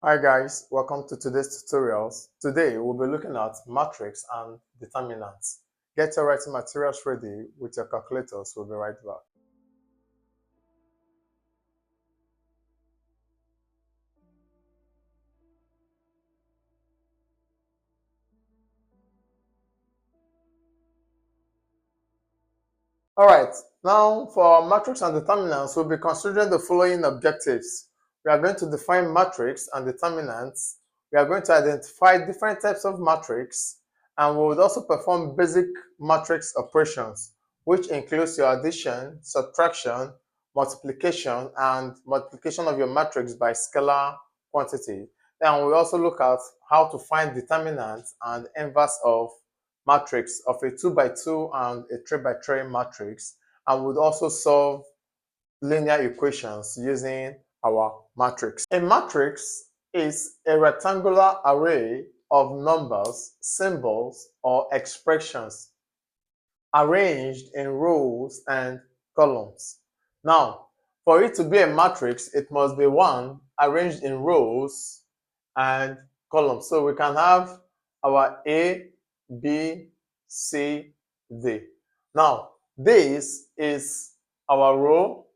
Hi guys, welcome to today's tutorials. Today we'll be looking at matrix and determinants. Get your writing materials ready with your calculators. We'll be right back. Alright, now for matrix and determinants, we'll be considering the following objectives. We are going to define matrix and determinants. We are going to identify different types of matrix, and we would also perform basic matrix operations, which includes your addition, subtraction, multiplication, and multiplication of your matrix by scalar quantity. Then we also look at how to find determinants and inverse of matrix of a 2 by 2 and a 3 by 3 matrix, and would also solve linear equations using our matrix. A matrix is a rectangular array of numbers, symbols, or expressions arranged in rows and columns. Now, for it to be a matrix, it must be one arranged in rows and columns. So we can have our A, B, C, D. Now, this is our row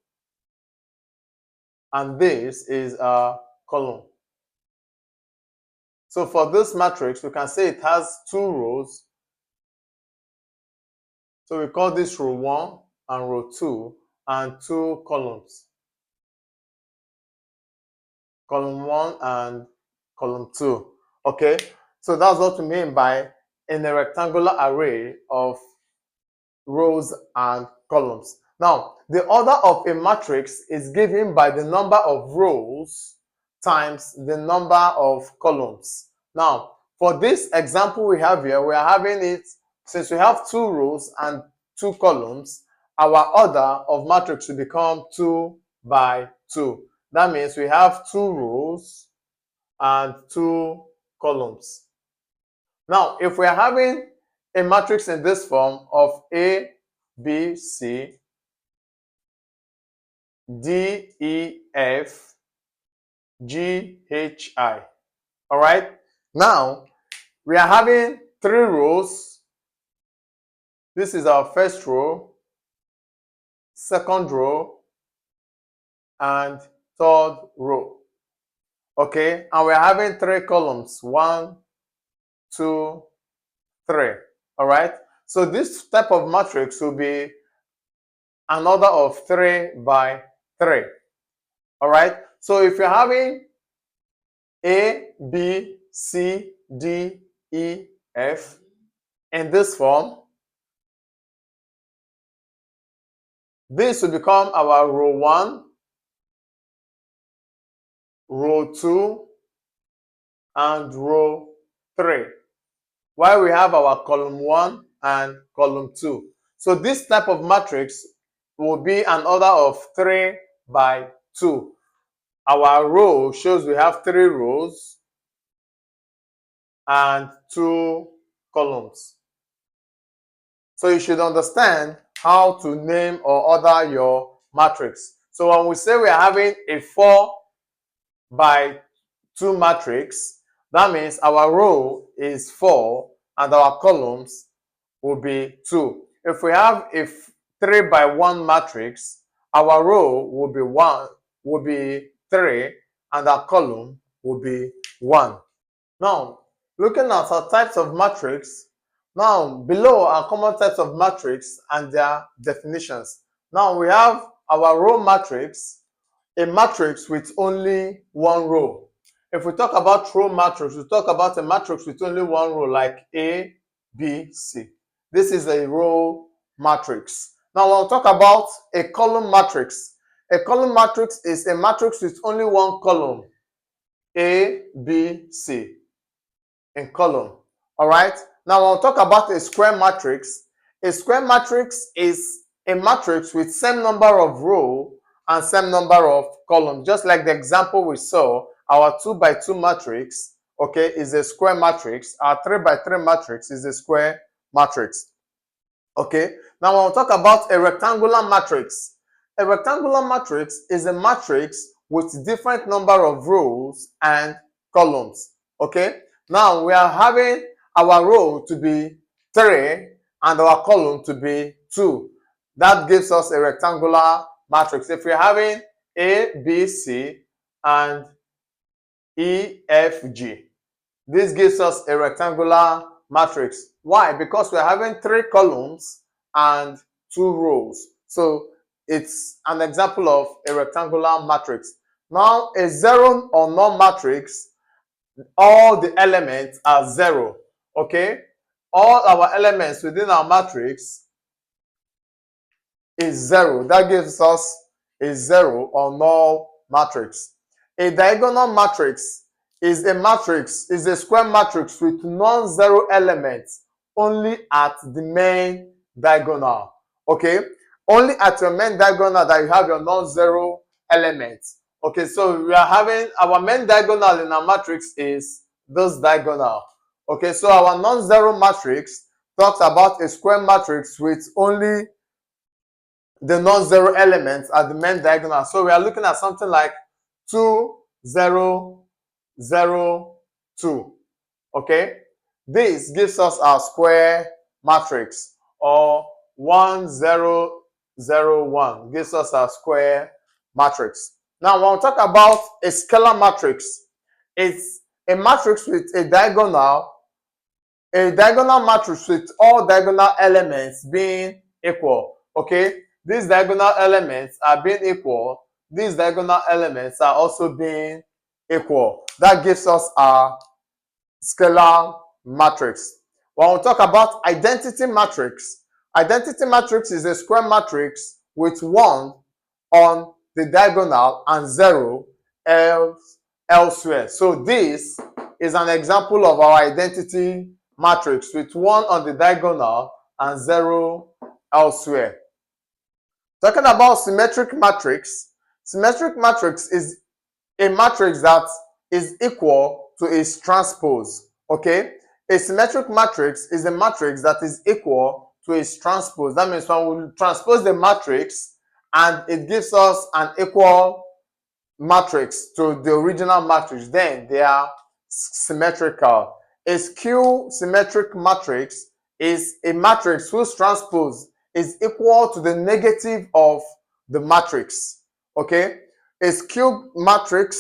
and this is our column. So for this matrix, we can say it has two rows. So we call this row 1 and row 2 and two columns. Column 1 and column 2. Okay, so that's what we mean by in a rectangular array of rows and columns. Now, the order of a matrix is given by the number of rows times the number of columns. Now, for this example we have here, we are having it, since we have two rows and two columns, our order of matrix will become 2 by 2. That means we have two rows and two columns. Now, if we are having a matrix in this form of A, B, C, D, E, F, G, H, I. All right. Now, we are having three rows. This is our first row, second row, and third row. Okay. And we're having three columns, 1, 2, 3. All right. So this type of matrix will be an order of 3 by 3. All right. So if you're having A, B, C, D, E, F in this form, this will become our row 1, row 2, and row 3, while we have our column 1 and column 2. So this type of matrix will be an order of 3 by 2. Our row shows we have 3 rows and 2 columns. So you should understand how to name or order your matrix. So when we say we are having a 4 by 2 matrix, that means our row is 4 and our columns will be 2. If we have a 3 by 1 matrix, our row will be 3 and our column will be 1. Now, looking at our types of matrix, now below are common types of matrix and their definitions. Now we have our row matrix, a matrix with only one row. If we talk about row matrix, we talk about a matrix with only one row like A, B, C. This is a row matrix. Now we'll talk about a column matrix. A column matrix is a matrix with only one column, A, B, C in column. All right. Now we'll talk about a square matrix. A square matrix is a matrix with same number of rows and same number of columns. Just like the example we saw, our 2 by 2 matrix, okay, is a square matrix. Our 3 by 3 matrix is a square matrix. Okay. Now we'll talk about a rectangular matrix. A rectangular matrix is a matrix with different number of rows and columns. Okay, now we are having our row to be 3 and our column to be 2. That gives us a rectangular matrix. If we're having A, B, C, and E, F, G, this gives us a rectangular matrix. Why? Because we're having 3 columns and 2 rows. So it's an example of a rectangular matrix. Now, a 0 or null matrix, all the elements are 0. Okay? All our elements within our matrix is 0. That gives us a 0 or null matrix. A diagonal matrix is a square matrix with non-zero elements only at the main diagonal. Okay? Only at your main diagonal that you have your non-zero elements. Okay, so we are having our main diagonal in our matrix is this diagonal. Okay, so our non-zero matrix talks about a square matrix with only the non-zero elements at the main diagonal. So we are looking at something like 2, 0, 0, 2. Okay, this gives us our square matrix, or 1, 0, 0, 1 gives us our square matrix. Now, when we talk about a scalar matrix, it's a matrix with a diagonal matrix with all diagonal elements being equal. Okay, these diagonal elements are being equal. These diagonal elements are also being equal. That gives us our scalar matrix. When we talk about identity matrix is a square matrix with 1 on the diagonal and 0 elsewhere. So this is an example of our identity matrix with 1 on the diagonal and 0 elsewhere. Talking about symmetric matrix is a matrix that is equal to its transpose. Okay, a symmetric matrix is a matrix that is equal to its transpose. That means when we transpose the matrix and it gives us an equal matrix to the original matrix, then they are symmetrical. A skew symmetric matrix is a matrix whose transpose is equal to the negative of the matrix. Okay, a symmetric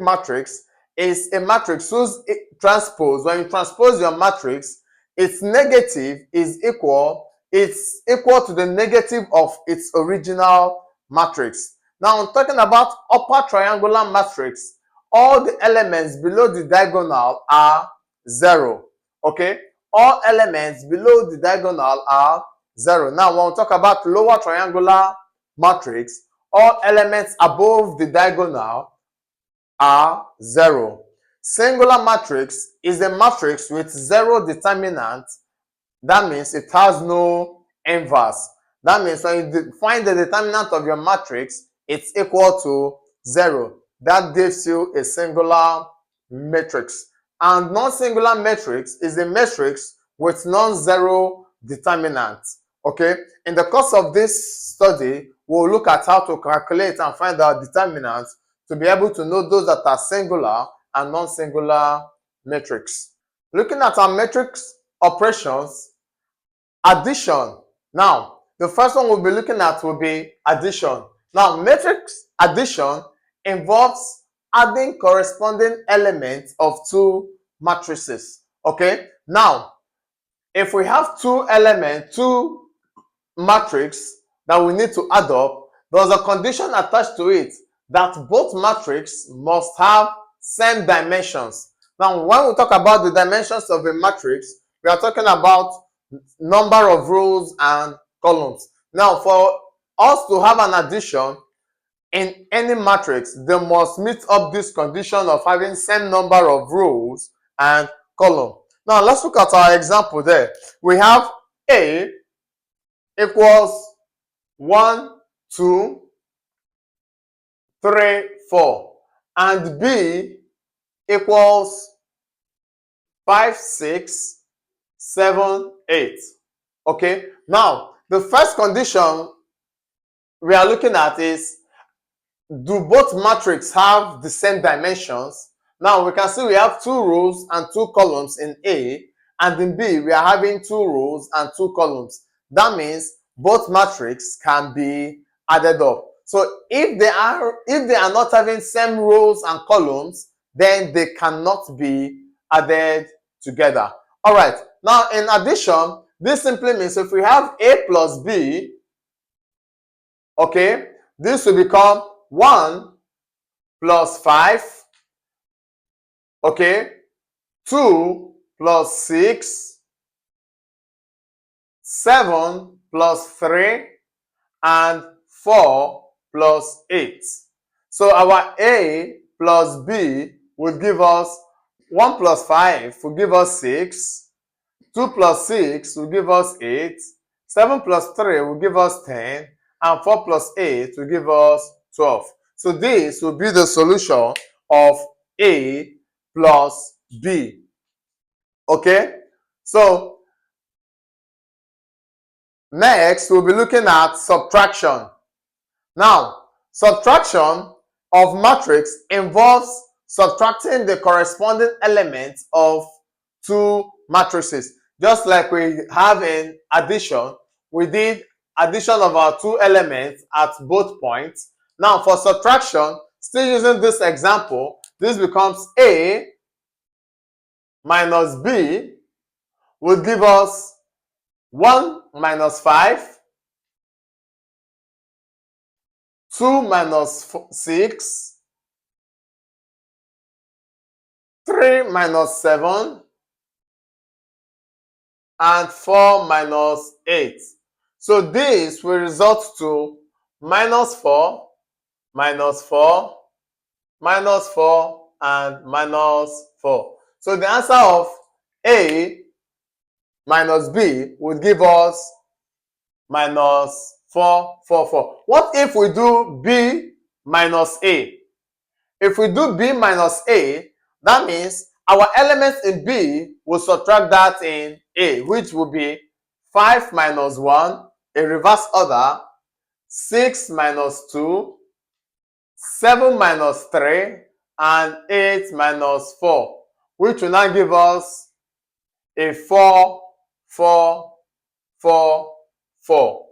matrix is a matrix whose transpose, when you transpose your matrix, its negative is equal to the negative of its original matrix. Now, I'm talking about upper triangular matrix. All the elements below the diagonal are 0. Okay, all elements below the diagonal are 0. Now, when we talk about lower triangular matrix, all elements above the diagonal are 0. Singular matrix is a matrix with 0 determinant. That means it has no inverse. That means when you find the determinant of your matrix, it's equal to 0. That gives you a singular matrix. And non-singular matrix is a matrix with non-zero determinant. Okay, in the course of this study, we'll look at how to calculate and find our determinants to be able to know those that are singular and non-singular matrix. Looking at our matrix operations, addition. Now, the first one we'll be looking at will be addition. Now, matrix addition involves adding corresponding elements of 2 matrices. Okay, now, if we have 2 matrix that we need to add up, there's a condition attached to it that both matrices must have same dimensions. Now, when we talk about the dimensions of a matrix, we are talking about number of rows and columns. Now, for us to have an addition in any matrix, they must meet up this condition of having same number of rows and column. Now, let's look at our example there. We have A equals 1, 2, 3, 4, and B equals 5, 6, 7, 8. Okay, now the first condition we are looking at is do both matrices have the same dimensions? Now we can see we have 2 rows and 2 columns in A, and in B we are having 2 rows and 2 columns. That means both matrices can be added up. So if they are not having same rows and columns, then they cannot be added together. All right. Now in addition, this simply means if we have A plus B, okay, this will become 1 plus 5, okay, 2 plus 6, 7 plus 3, and 4 plus 8. So our A plus B will give us 1 plus 5 will give us 6, 2 plus 6 will give us 8, 7 plus 3 will give us 10, and 4 plus 8 will give us 12. So this will be the solution of A plus B. Okay? So next, we'll be looking at subtraction. Now, subtraction of matrix involves subtracting the corresponding elements of 2 matrices. Just like we have in addition, we did addition of our 2 elements at both points. Now, for subtraction, still using this example, this becomes A minus B will give us 1 minus 5, 2 minus 6, 3 minus 7, and 4 minus 8. So this will result to minus 4, minus 4, minus 4, and minus 4. So the answer of A minus B would give us minus 4, 4, 4. What if we do B minus A? If we do B minus A, that means our elements in B will subtract that in A, which will be 5 minus 1, in reverse order, 6 minus 2, 7 minus 3, and 8 minus 4, which will now give us a 4, 4, 4, 4.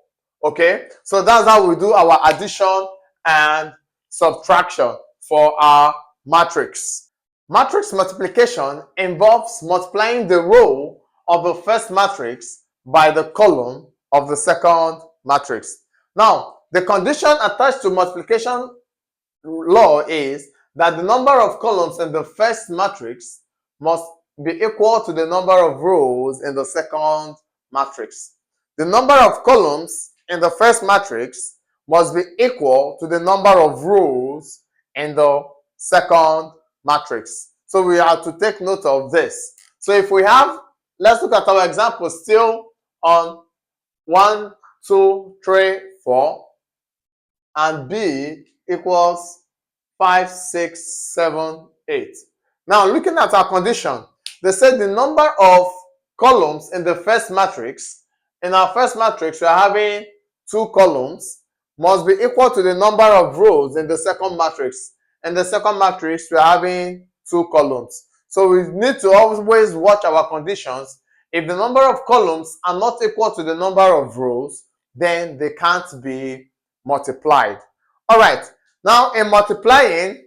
Okay, so that's how we do our addition and subtraction for our matrix. Matrix multiplication involves multiplying the row of the first matrix by the column of the second matrix. Now, the condition attached to multiplication law is that the number of columns in the first matrix must be equal to the number of rows in the second matrix. The number of columns in the first matrix must be equal to the number of rows in the second matrix. So we have to take note of this. So if we have, let's look at our example still on 1, 2, 3, 4, and B equals 5, 6, 7, 8. Now looking at our condition, they said the number of columns in the first matrix, in our first matrix we are having 2 columns, must be equal to the number of rows in the second matrix. In the second matrix we are having 2 columns. So we need to always watch our conditions. If the number of columns are not equal to the number of rows, then they can't be multiplied. All right, now in multiplying,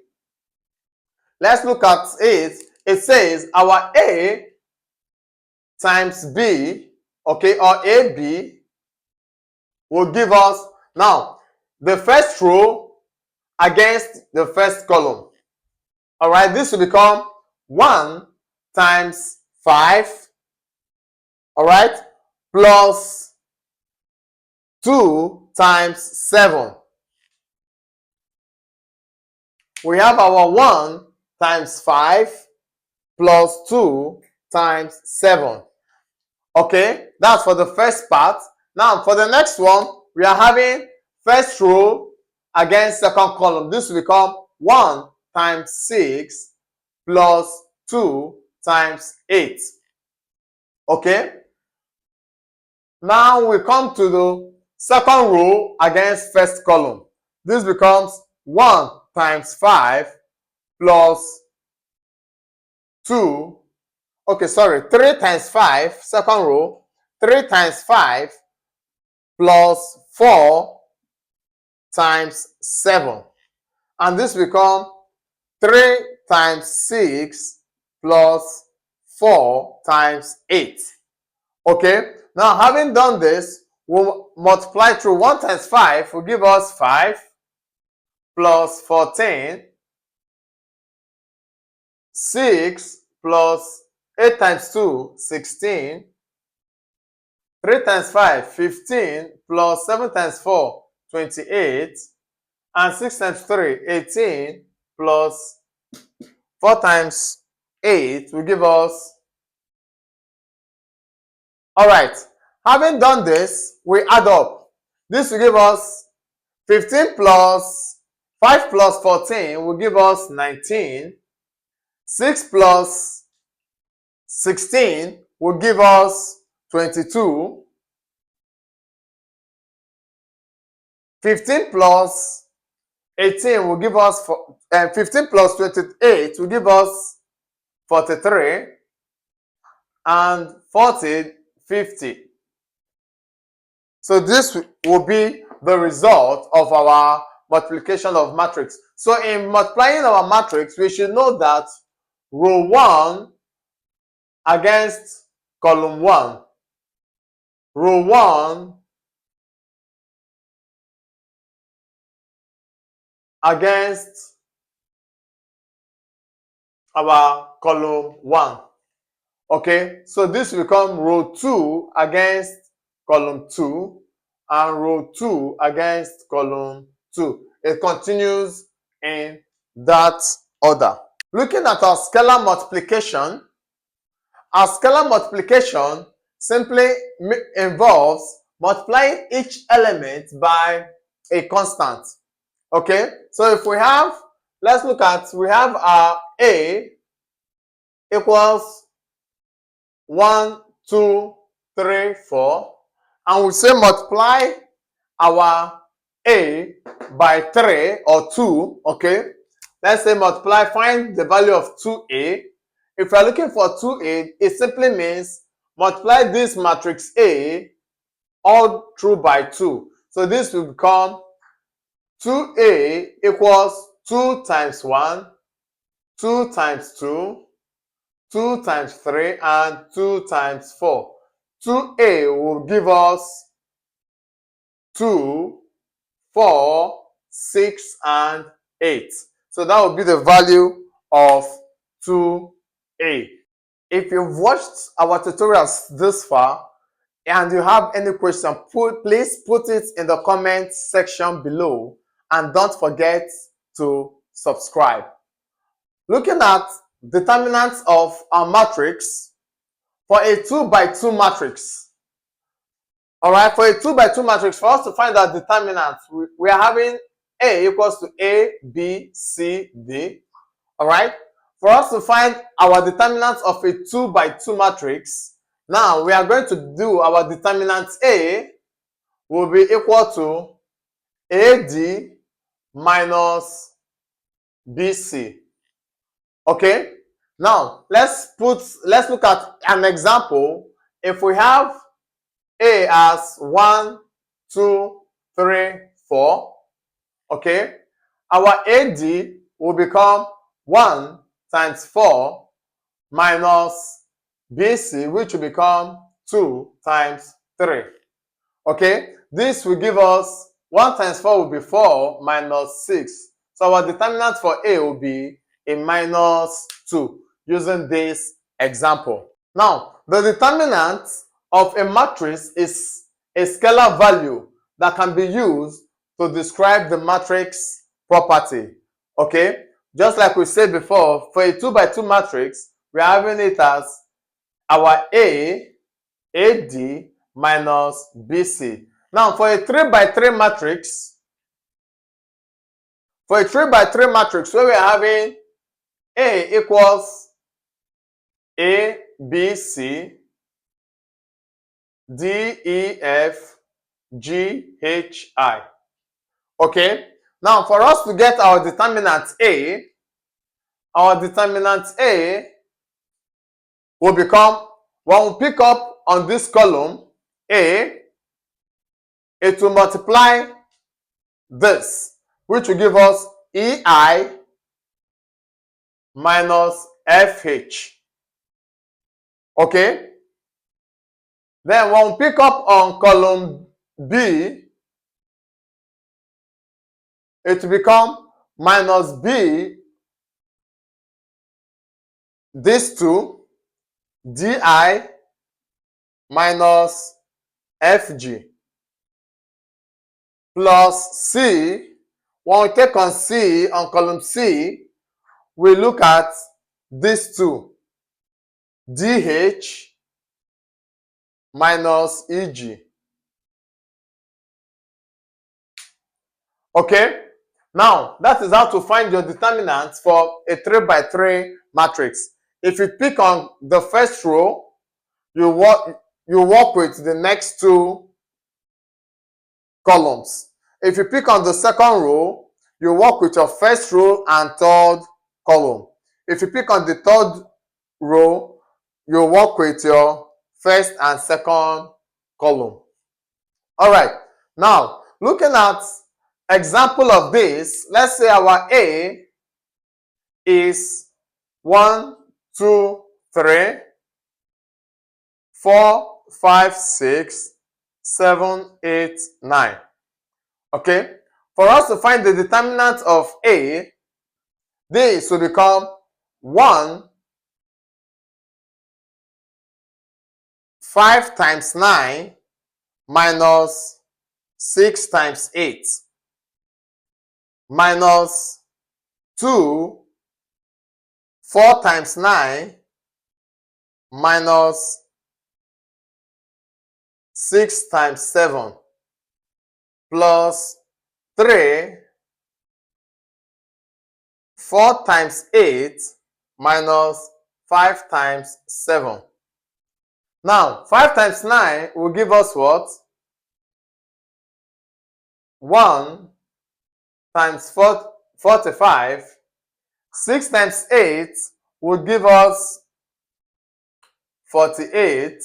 let's look at it. It says our A times B, okay, or AB will give us, now, the first row against the first column. All right, this will become 1 times 5, all right, plus 2 times 7. We have our 1 times 5 plus 2 times 7. Okay, that's for the first part. Now, for the next one, we are having first row against second column. This will become 1 times 6 plus 2 times 8. Okay, now we come to the second row against first column. This becomes 1 times 5 plus 2. Okay, sorry, 3 times 5, second row, 3 times 5 plus 4 times 7. And this becomes 3 times 6 plus 4 times 8. Okay, now having done this, we'll multiply through 1 times 5 will give us 5 plus 14, 6 plus 8 times 2, 16, 3 times 5, 15, plus 7 times 4, 28, and 6 times 3, 18, plus 4 times 8 will give us. Alright, having done this, we add up. This will give us 15 plus 5 plus 14 will give us 19. 6 plus 16 will give us 22. 15 plus 18 will give us 15 plus 28 will give us 43, and 40, 50. So this will be the result of our multiplication of matrix. So in multiplying our matrix, we should know that row 1 against column 1, row 1 against our column 1. Okay, so this will become row 2 against column 2 and row 2 against column 2. It continues in that order. Looking at our scalar multiplication simply involves multiplying each element by a constant. Okay, so if we have, let's look at, we have our A equals 1, 2, 3, 4, and we say multiply our A by 3 or 2. Okay, let's say multiply, find the value of 2A. If you're looking for 2A, it simply means multiply this matrix A all through by 2. So this will become 2A equals 2 times 1, 2 times 2, 2 times 3, and 2 times 4. 2A will give us 2, 4, 6, and 8. So that will be the value of 2A. If you've watched our tutorials this far and you have any question, please put it in the comment section below, and don't forget to subscribe. Looking at determinants of our matrix, for a 2 by 2 matrix. Alright, for a 2 by 2 matrix, for us to find our determinants, we are having A equals to A, B, C, D. Alright, for us to find our determinants of a 2 by 2 matrix, now we are going to do our determinant A will be equal to AD minus BC. Okay, now let's look at an example. If we have A as 1, 2, 3, 4, okay, our AD will become 1 times 4 minus BC, which will become 2 times 3. Okay, this will give us 1 times 4 will be 4 minus 6. So our determinant for A will be a minus 2 using this example. Now, the determinant of a matrix is a scalar value that can be used to describe the matrix property. Okay, just like we said before, for a 2 by 2 matrix, we are having it as our A, AD minus BC. Now, for a 3 by 3 matrix, where we are having A equals A, B, C, D, E, F, G, H, I. Okay, Now, for us to get our determinant A will become, when we pick up on this column A, it will multiply this, which will give us EI minus FH. Okay? Then when we pick up on column B, it will become minus B, this two, DI minus FG, plus C. When we take on C, on column C, we look at these two, DH minus EG. Okay? Now, that is how to find your determinants for a 3x3 matrix. If you pick on the first row, you work with the next two columns. If you pick on the second row, you work with your first row and third column. If you pick on the third row, you work with your first and second column. All right. Now, looking at example of this, let's say our A is 1, 2, 3, 4, 5, 6, 7, 8, 9. Okay? For us to find the determinant of A, this will become 1, 5 times 9 minus 6 times 8 minus 2, 4 times 9 minus 6 times 7 plus 3, 4 times 8 minus 5 times 7. Now, 5 times 9 will give us what? 1 times 45. 6 times 8 would give us 48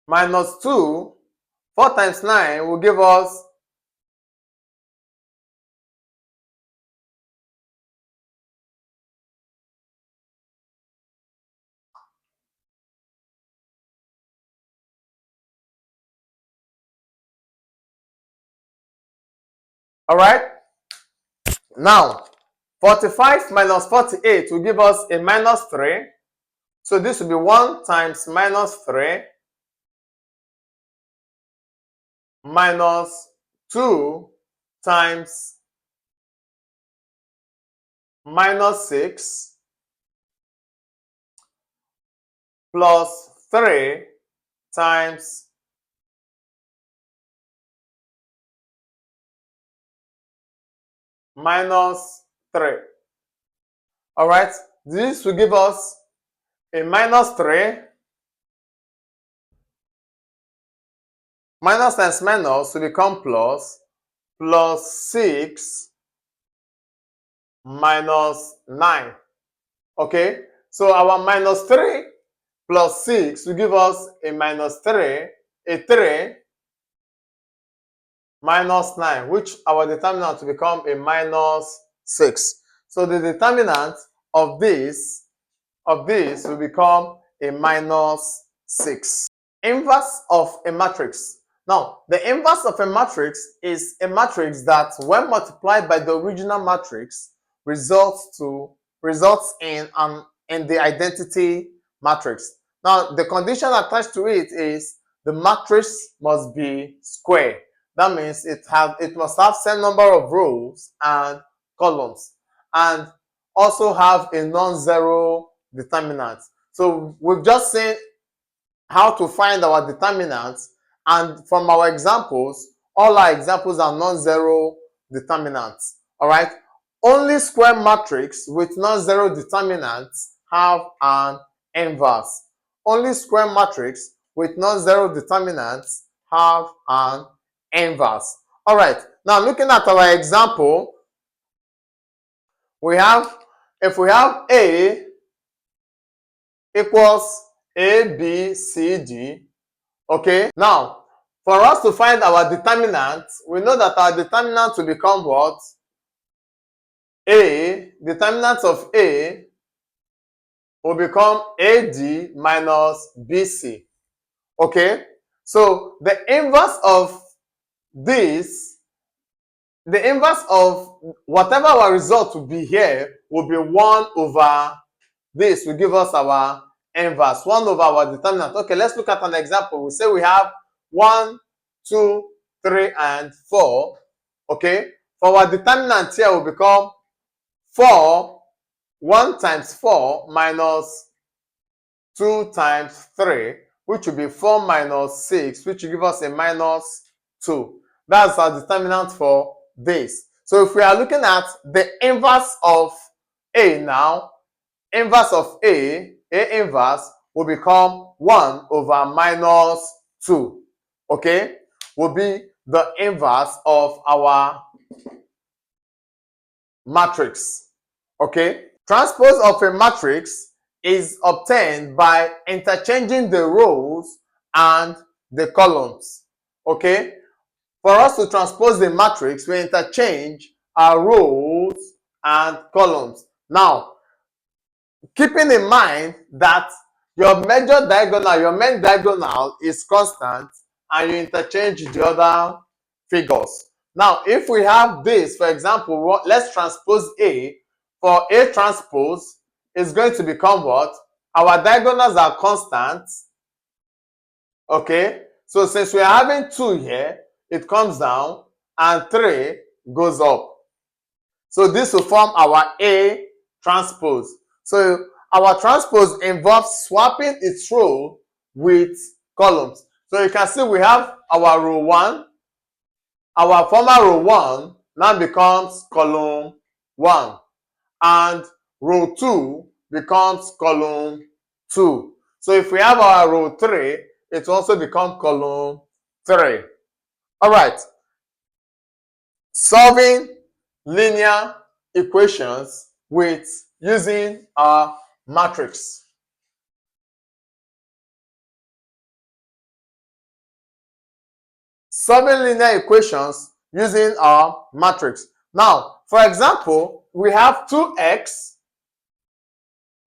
minus 2. 4 times 9 will give us 48. All right. Now, 45 minus 48 will give us a minus 3. So this will be 1 times minus 3 minus 2 times minus 6 plus 3 times minus 3. All right, this will give us a minus 3. Minus times minus will become plus 6 minus 9. Okay, so our minus 3 plus 6 will give us a minus 3, a 3 minus 9, which our determinant will become a minus 6. So the determinant of this will become a minus 6. Inverse of a matrix. Now, the inverse of a matrix is a matrix that, when multiplied by the original matrix, results in the identity matrix. Now, the condition attached to it is the matrix must be square. That means it must have same number of rows and columns, and also have a non-zero determinant. So we've just seen how to find our determinants, and from our examples, all our examples are non-zero determinants. All right. Only square matrix with non-zero determinants have an inverse. Only square matrix with non-zero determinants have an inverse. All right. Now, looking at our example, we have, if we have A equals A, B, C, D, okay? Now, for us to find our determinant, we know that our determinant will become what? A, determinant of A will become AD minus BC. Okay? So the inverse of this, the inverse of whatever our result will be here will be 1 over this will give us our inverse, 1 over our determinant. Okay, let's look at an example. We say we have 1, 2, 3, and 4. Okay? For our determinant here will become 4, 1 times 4 minus 2 times 3, which will be 4 minus 6, which will give us a minus 2. That's our determinant for this. So if we are looking at the inverse of A now, inverse of A inverse will become 1 over minus 2. Okay? Will be the inverse of our matrix. Okay? Transpose of a matrix is obtained by interchanging the rows and the columns. Okay? For us to transpose the matrix, we interchange our rows and columns. Now, keeping in mind that your major diagonal, your main diagonal is constant, and you interchange the other figures. Now, if we have this, for example, let's transpose A. For A transpose is going to become what? Our diagonals are constant. Okay, so since we are having 2 here, it comes down and 3 goes up. So this will form our A transpose. So our transpose involves swapping its row with columns. So you can see we have our row 1. Our former row 1 now becomes column 1. And row 2 becomes column 2. So if we have our row 3, it will also become column 3. All right. Solving linear equations with using our matrix. Solving linear equations using our matrix. Now, for example, we have 2x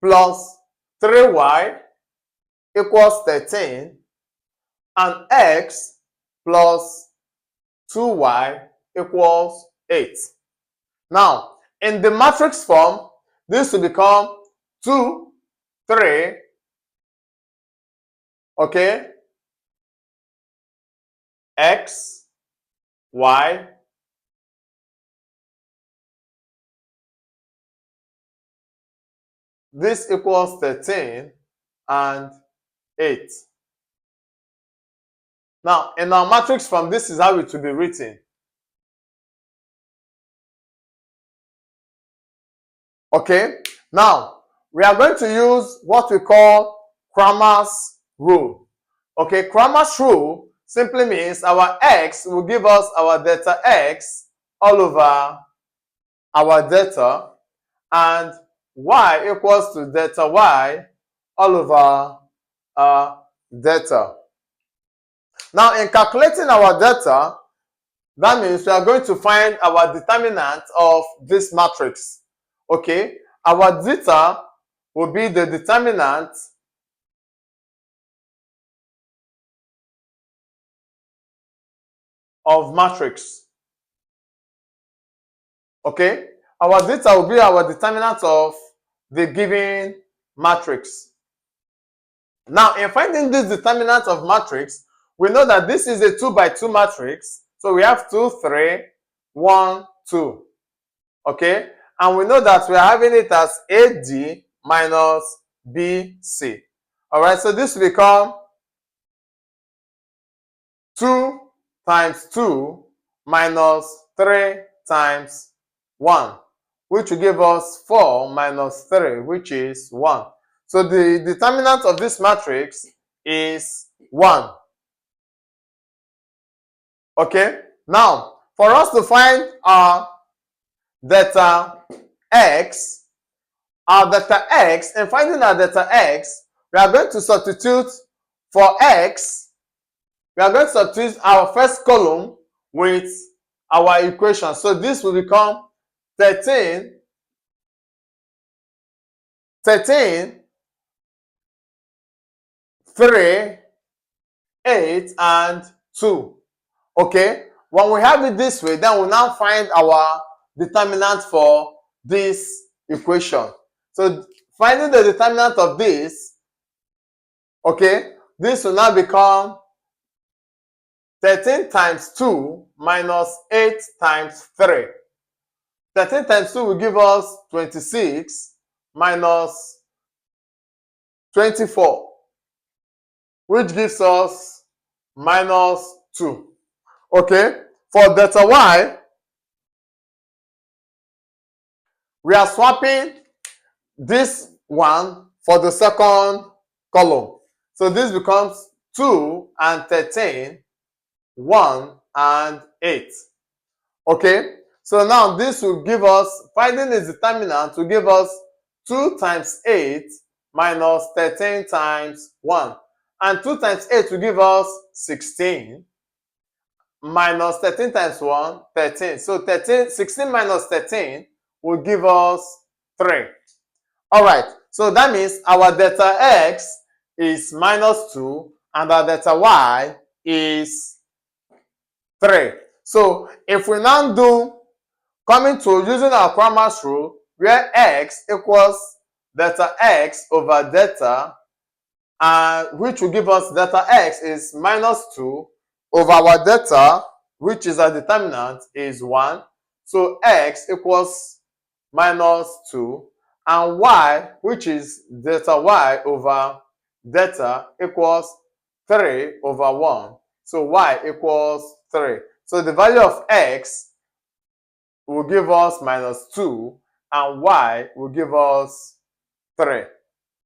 plus 3y equals 13 and x plus 2y equals 8. Now, in the matrix form, this will become 2, 3, okay, x, y, this equals 13 and 8. Now, in our matrix form, this is how it will be written. Okay, now we are going to use what we call Cramer's rule. Okay, Cramer's rule simply means our x will give us our delta x all over our delta, and y equals to delta y all over delta. Now, in calculating our delta, that means we are going to find our determinant of this matrix. Okay, our zeta will be the determinant of matrix. Okay, our zeta will be our determinant of the given matrix. Now, in finding this determinant of matrix, we know that this is a 2 by 2 matrix. So we have 2, 3, 1, 2. Okay, and we know that we are having it as AD minus BC. All right, so this will become 2 times 2 minus 3 times 1, which will give us 4 minus 3, which is 1. So the determinant of this matrix is 1. Okay, now For us to find our delta x, and finding our delta x, we are going to substitute for x. We are going to substitute our first column with our equation. So this will become 13, 3, 8, and 2. Okay? When we have it this way, then we'll now find our determinant for this equation. So finding the determinant of this, okay, this will now become 13 times 2 minus 8 times 3. 13 times 2 will give us 26 minus 24, which gives us minus 2. Okay, for delta y, we are swapping this one for the second column. So this becomes 2 and 13, 1 and 8. Okay, so now this will give us, finding its determinant will give us 2 times 8 minus 13 times 1. And 2 times 8 will give us 16. Minus 13 times 1, 13. So 16 minus 13 will give us 3. All right. So that means our delta x is minus 2 and our delta y is 3. So if we now do, coming to using our Cramer's rule, where x equals delta x over delta, which will give us delta x is minus 2 over our delta, which is our determinant, is 1. So x equals minus 2, and y, which is delta y over delta, equals 3 over 1. So y equals 3. So the value of x will give us minus 2, and y will give us 3.